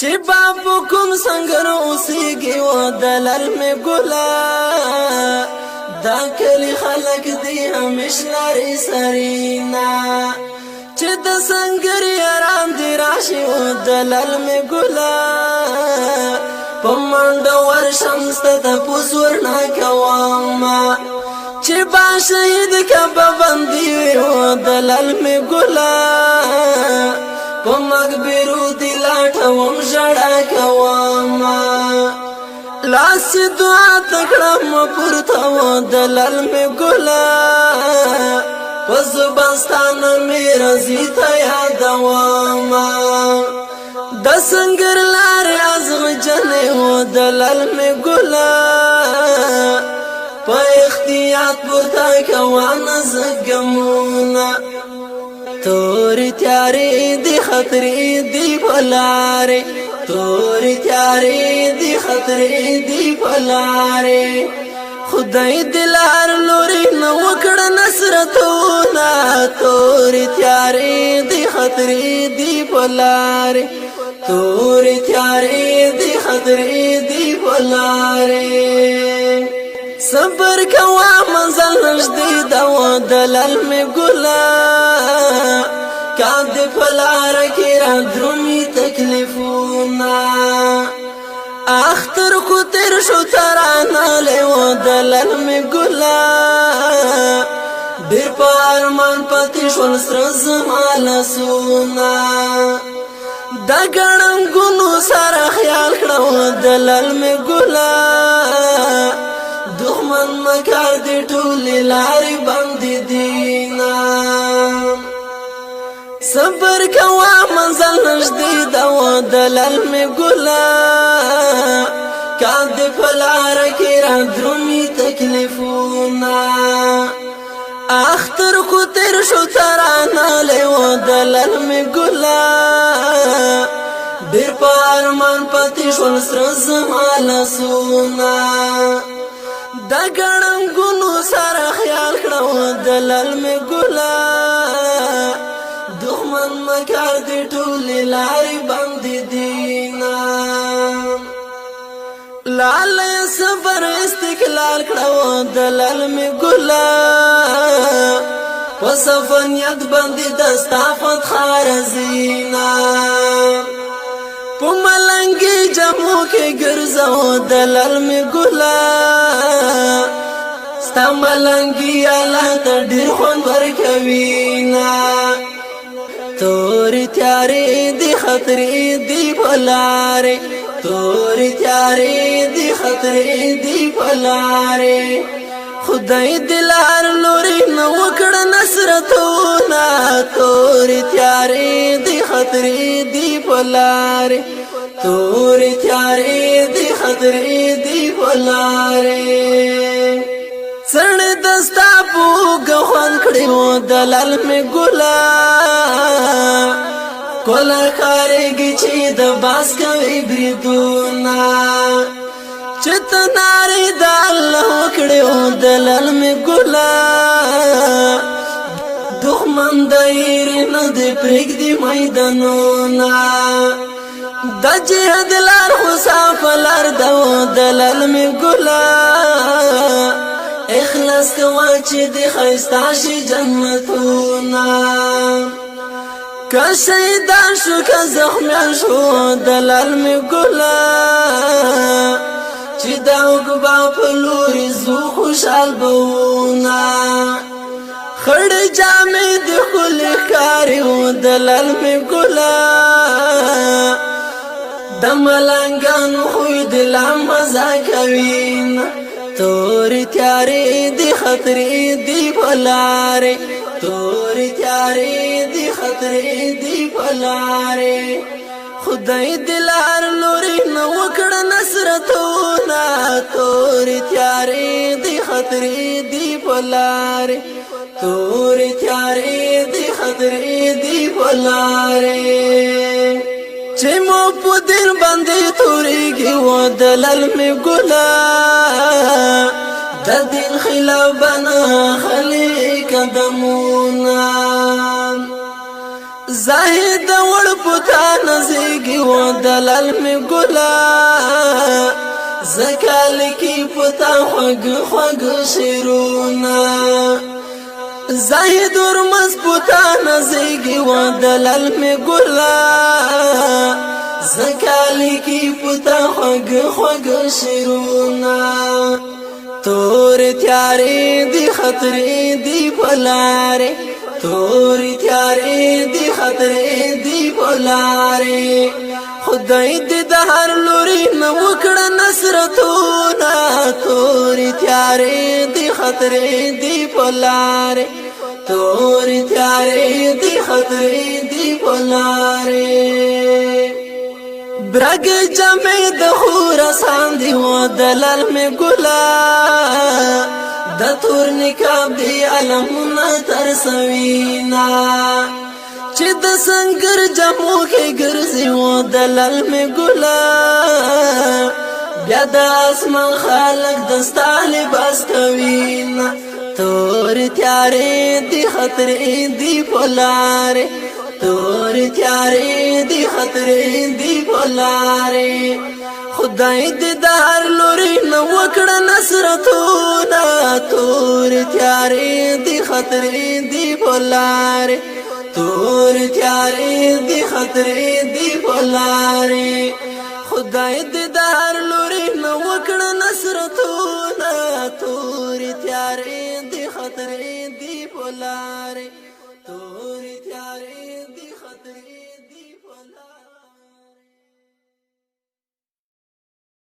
چې بابو کوم څنګه اوسېږي و دلل می ګلا دا کلی خلق دی همیش لري سرینا چې د څنګه آرام دی راشي و دلل می ګلا پمند ورشم ست پوسور نا کوما چې با شهید کبه باندې و دلل می ګلا پمغبرو دلاټوم ژړا کوما لاس دعا تکړم پورته و دلل می ګلا پزبستان می رضی ته یادوما د سنگر لار ازغ جنې و دلل می ګلا په اختیار پورته کوانه زګمونه توری تیاری دی خطری دی پلاری توری تیاری دی خطری دی پلاری خدای دلار لوری نوکڑ نصرتونا توری تیاری دی خطری دی پلاری توری تیاری دی خطری دی پلاری صبر کوا منزل نشدی دو دلل می گلا کاد پلار کی را درومی تکلیفونا اختر کو تیر شو ترانا لیو دلل می گلا دیر پا ارمان پتی شول سرز مالا سونا دا گرم گنو سر خیال کرو دلل می گلا دخمن مکار دی ټولی لاری باندې دینا صبر کوا منزل نشدی دو دلل می ګلا کاد پلار کی را درومی تکلیفونا اختر کو تیر شو ترانا لیو دلل می ګلا دیر پا ارمان پتی شول سرز مالا سونا دا گرم گنو سر خیال کرو دلل می گلا دخمن مکار دی ټولی لاری باندې دینا لالی صبر استقلال کرو دلل می گلا وصفنیت باندې دستافت خارزینا پملنگی جمو کے گرزو دلل می گلا ستا ملنگی اللہ تا ډیر خوند ورکوینا توری تیاری دی خطری دی پلاری توری تیاری دی خطری دی پلاری خدای دلار لوری نوکڑ نصرتونا توری تیاری دی خطری دی پلاری توری تیاری دی خطری دی پلاری سرن دستا پوگا خوان کڑی و دلل می گلا کولا کارگی چی دباس کوئی بریدونا چت ناری دا اللہ کڑی و دلل می گلا دخمن دائری ندی پریگ دی میدانونا دا جهد لار خصاف لار دو دلل می گلا اخلاص کوا چې دی خیستاشی جنتونا که شیدان شو که زخمیان شو دلل می گلا چې دا اگبا پلوری زو خوشحال بونا خړ جامې دی خلی کاری و دلل می گلا د ملنګانو خوی دلام مزا کوینا توری تیاری دی خطری دی پلاری توری تیاری دی خطری دی پلاری خدای دلار لوری نوکڑ نصرتونا توری تیاری دی خطری دی پلاری توری تیاری دی خطری دی پلاری چه مو پو دل بندی توری گی و دلل می گلا دا دل خلاف بنا خلی قدمونا زاهد وړ پتا نزيږي و دلال می ګلا زکال کی پتا خوګ خوګ شیرونا زاهد ور مضبوطا نزيږي و دلال می ګلا زکال کی پتا خوګ خوګ شیرونا تور تیارې دی خطرې دی بلاره تور تیارې دی خطرې دی بلاره خدای دې د هر لوري نو وکړه نصرتونه تور تیارې دی خطرې دی بلاره تور تیارې دی خطرې دی بلاره برګ جمع د خوراسان دی و دلال می ګلا د تور نکاب دی علمنا ترسوینا چې د سنگر جمو کې ګرځي و دلال می ګلا بیا د اسمان خالق دستال بس کوینا تور تیارې دی خطرې دی پولاره تور تیارې دی خطرې دی بلاره خدای دې د هر لوري نو وکړه نصرتونه تور تیارې دی خطرې دی بلاره تور تیارې دی خطرې دی بلاره خدای دې د هر لوري نو وکړه نصرتونه تور تیارې دی خطرې دی بلاره